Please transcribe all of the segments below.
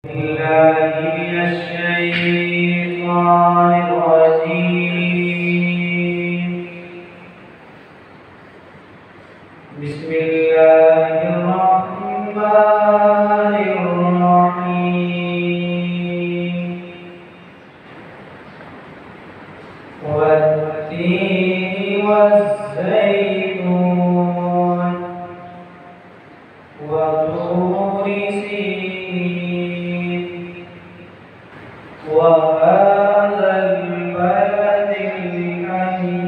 بالله من الشيطان الرجيم. بسم الله الرحمن الرحيم. والتين والزيتون وطور سينين وهذا البلد الأمين.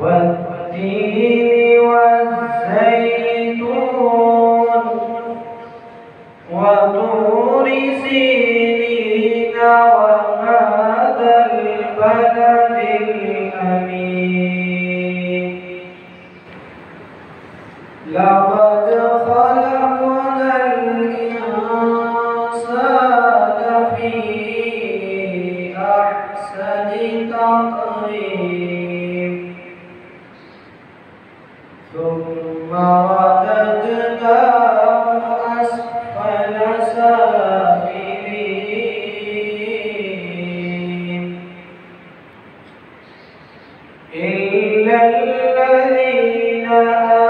والتين والزيتون وطور سينين وهذا البلد الأمين. لقد خلقنا الإنسان في أحسن تقويم ثم رددناه أسفل سافلين إلا الذين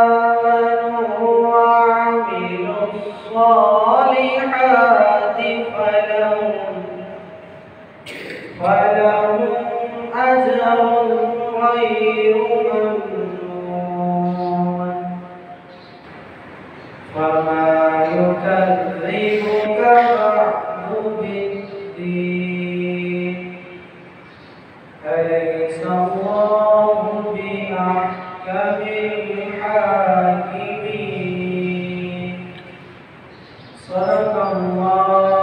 آمنوا وعملوا الصالحات فلهم أجر غير ممنون. فما يكذبك بعد بالدين أليس الله بأحكم الحاكمين. صدق الله